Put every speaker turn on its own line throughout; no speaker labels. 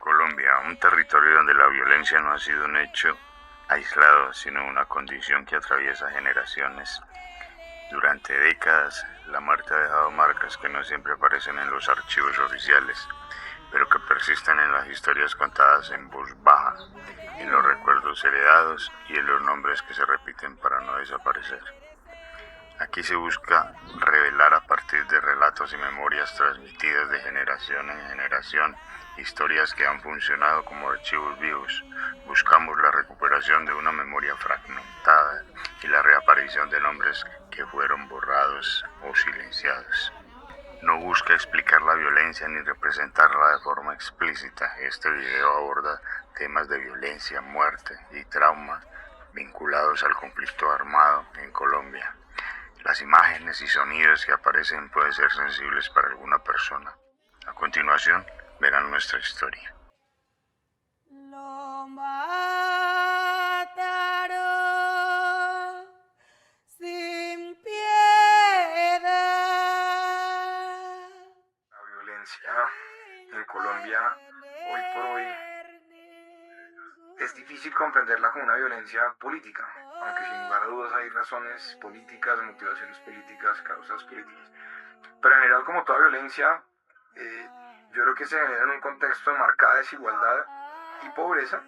Colombia, un territorio donde la violencia no ha sido un hecho aislado, sino una condición que atraviesa generaciones. Durante décadas, la muerte ha dejado marcas que no siempre aparecen en los archivos oficiales, pero que persisten en las historias contadas en voz baja, en los recuerdos heredados y en los nombres que se repiten para no desaparecer. Aquí se busca revelar a partir de relatos y memorias transmitidas de generación en generación historias que han funcionado como archivos vivos. Buscamos la recuperación de una memoria fragmentada y la reaparición de nombres que fueron borrados o silenciados. No busca explicar la violencia ni representarla de forma explícita. Este video aborda temas de violencia, muerte y trauma vinculados al conflicto armado en Colombia. Las imágenes y sonidos que aparecen pueden ser sensibles para alguna persona. A continuación, verán nuestra historia.
Lo mataron sin piedad.
La violencia en Colombia hoy por hoy es difícil comprenderla como una violencia política, aunque sin lugar a dudas hay razones políticas, motivaciones políticas, causas políticas. Pero en general, como toda violencia, yo creo que se genera en un contexto de marcada desigualdad y pobreza,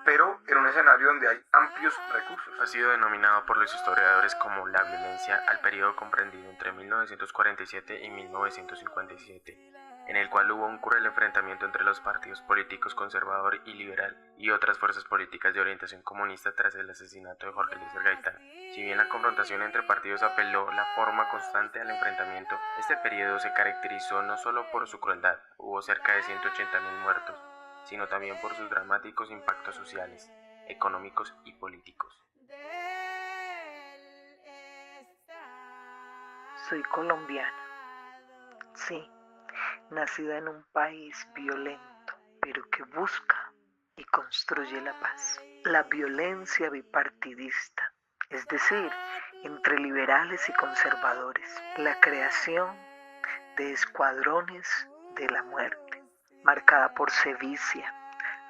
pero en un escenario donde hay amplios recursos.
Ha sido denominado por los historiadores como la violencia al periodo comprendido entre 1947 y 1957, en el cual hubo un cruel enfrentamiento entre los partidos políticos conservador y liberal y otras fuerzas políticas de orientación comunista tras el asesinato de Jorge Eliezer Gaitán. Si bien la confrontación entre partidos apeló la forma constante al enfrentamiento, este periodo se caracterizó no solo por su crueldad, hubo cerca de 180.000 muertos, sino también por sus dramáticos impactos sociales, económicos y políticos.
Soy colombiana, sí, nacida en un país violento, pero que busca y construye la paz. La violencia bipartidista, es decir, entre liberales y conservadores, la creación de escuadrones de la muerte, marcada por sevicia,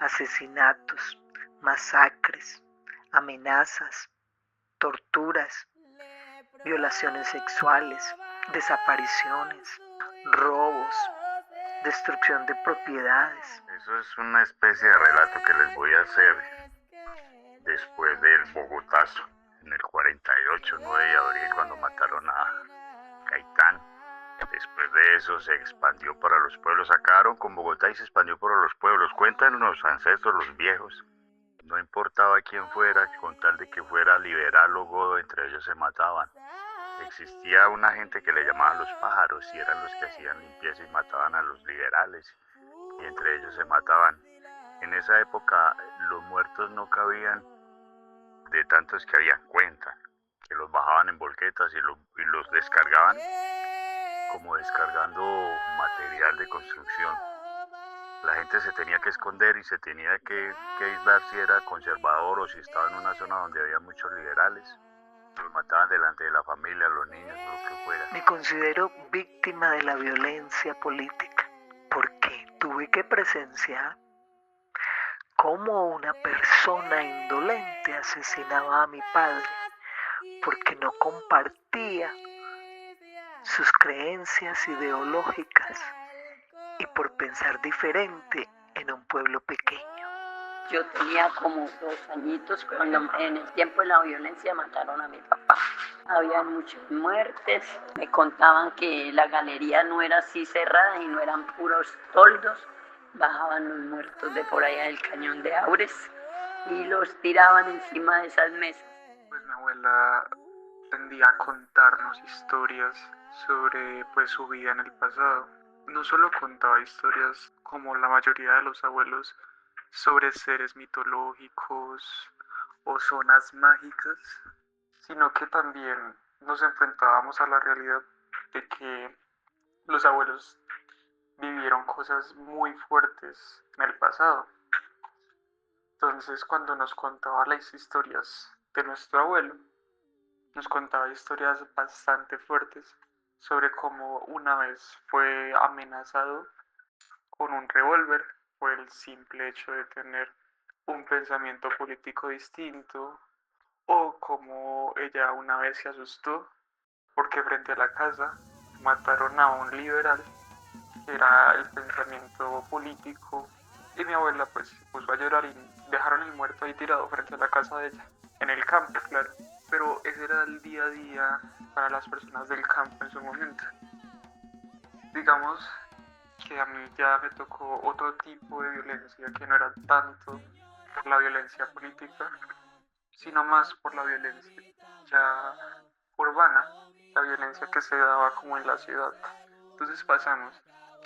asesinatos, masacres, amenazas, torturas, violaciones sexuales, desapariciones, robos, destrucción de propiedades.
Eso es una especie de relato que les voy a hacer después del Bogotazo, en el 48, 9 de abril, cuando mataron a Gaitán. Después de eso se expandió para los pueblos, acabaron con Bogotá y se expandió para los pueblos. Cuentan los ancestros, los viejos, no importaba quién fuera, con tal de que fuera liberal o godo, entre ellos se mataban. Existía una gente que le llamaban los pájaros y eran los que hacían limpieza y mataban a los liberales y entre ellos se mataban. En esa época los muertos no cabían de tantos que había, cuenta que los bajaban en volquetas y los descargaban como descargando material de construcción. La gente se tenía que esconder y se tenía que aislar si era conservador o si estaba en una zona donde había muchos liberales. Los mataban delante de la familia, los niños, lo que fuera.
Me considero víctima de la violencia política porque tuve que presenciar cómo una persona indolente asesinaba a mi padre porque no compartía sus creencias ideológicas y por pensar diferente en un pueblo pequeño.
Yo tenía como 2 añitos cuando en el tiempo de la violencia mataron a mi papá. Había muchas muertes, me contaban que la galería no era así cerrada y no eran puros toldos. Bajaban los muertos de por allá del cañón de Aures y los tiraban encima de esas mesas.
Pues mi abuela tendía a contarnos historias sobre su vida en el pasado. No solo contaba historias como la mayoría de los abuelos sobre seres mitológicos o zonas mágicas, sino que también nos enfrentábamos a la realidad de que los abuelos vivieron cosas muy fuertes en el pasado. Entonces, cuando nos contaba las historias de nuestro abuelo, nos contaba historias bastante fuertes sobre cómo una vez fue amenazado con un revólver por el simple hecho de tener un pensamiento político distinto, o como ella una vez se asustó porque frente a la casa mataron a un liberal, que era el pensamiento político, y mi abuela pues se puso a llorar y dejaron el muerto ahí tirado frente a la casa de ella, en el campo, claro. Pero ese era el día a día para las personas del campo en su momento. Digamos que a mí ya me tocó otro tipo de violencia, que no era tanto por la violencia política, sino más por la violencia ya urbana, la violencia que se daba como en la ciudad. Entonces pasamos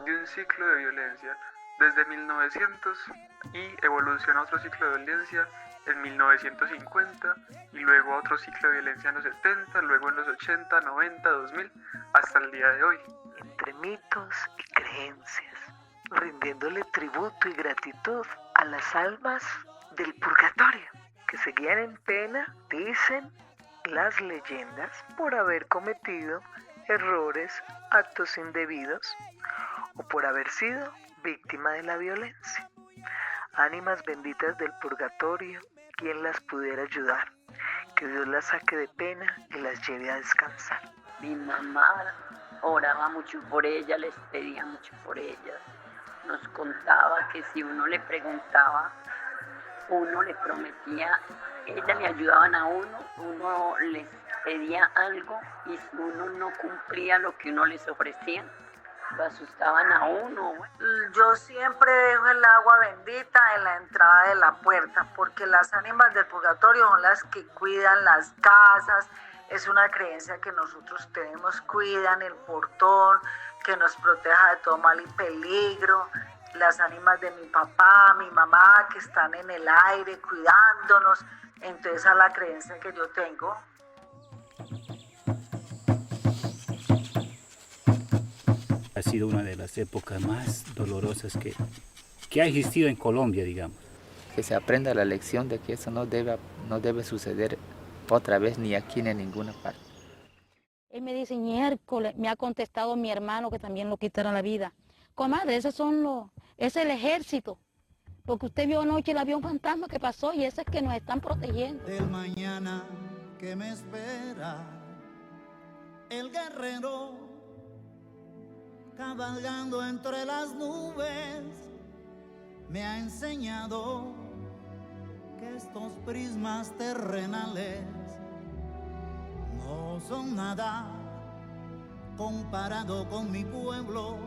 de un ciclo de violencia desde 1900 y evoluciona a otro ciclo de violencia en 1950 y luego a otro ciclo de violencia en los 70, luego en los 80, 90, 2000, hasta el día de hoy.
Entre mitos y creencias, rindiéndole tributo y gratitud a las almas del purgatorio, que seguían en pena, dicen las leyendas, por haber cometido errores, actos indebidos o por haber sido víctima de la violencia. Ánimas benditas del purgatorio, quien las pudiera ayudar, que Dios las saque de pena y las lleve a descansar.
Mi mamá oraba mucho por ella, les pedía mucho por ella. Nos contaba que si uno le preguntaba, uno le prometía, ella le ayudaban a uno les pedía algo y si uno no cumplía lo que uno les ofrecía, lo asustaban a uno.
Yo siempre dejo el agua bendita en la entrada de la puerta, porque las ánimas del purgatorio son las que cuidan las casas. Es una creencia que nosotros tenemos, cuidan el portón, que nos proteja de todo mal y peligro. Las ánimas de mi papá, mi mamá, que están en el aire cuidándonos. Entonces, esa es la creencia que yo tengo.
Ha sido una de las épocas más dolorosas que ha existido en Colombia, digamos.
Que se aprenda la lección de que eso no debe suceder otra vez ni aquí ni en ninguna parte.
Él me dice, miércoles, me ha contestado mi hermano que también lo quitaron la vida. Comadre, ese es el ejército. Porque usted vio anoche el avión fantasma que pasó y ese es que nos están protegiendo.
Del mañana que me espera, el guerrero cabalgando entre las nubes me ha enseñado que estos prismas terrenales no son nada comparado con mi pueblo.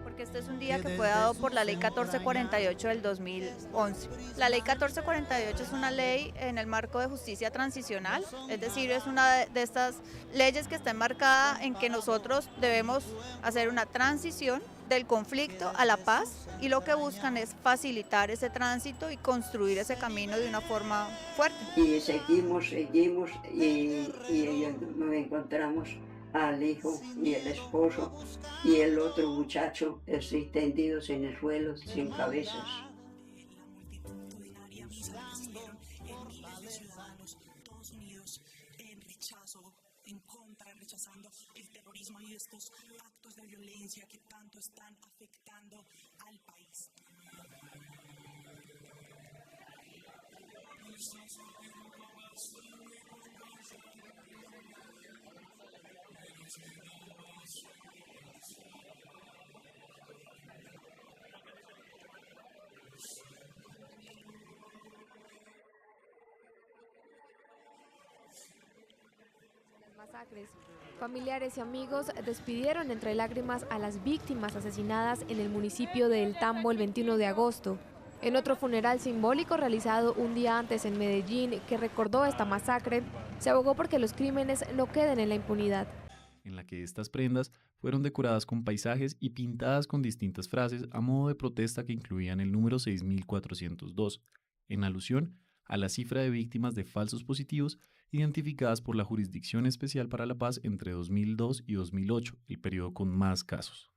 Porque este es un día que fue dado por la ley 1448 del 2011. La ley 1448 es una ley en el marco de justicia transicional, es decir, es una de estas leyes que está enmarcada en que nosotros debemos hacer una transición del conflicto a la paz y lo que buscan es facilitar ese tránsito y construir ese camino de una forma fuerte.
Y seguimos y nos encontramos al hijo y el esposo y el otro muchacho tendidos en el suelo sin cabezas.
Rechazando el terrorismo y estos actos de violencia que tanto están afectando al país.
Masacres. Familiares y amigos despidieron entre lágrimas a las víctimas asesinadas en el municipio de El Tambo el 21 de agosto. En otro funeral simbólico realizado un día antes en Medellín, que recordó esta masacre, se abogó porque los crímenes no queden en la impunidad.
En la que estas prendas fueron decoradas con paisajes y pintadas con distintas frases a modo de protesta que incluían el número 6402, en alusión a la cifra de víctimas de falsos positivos identificadas por la Jurisdicción Especial para la Paz entre 2002 y 2008, el periodo con más casos.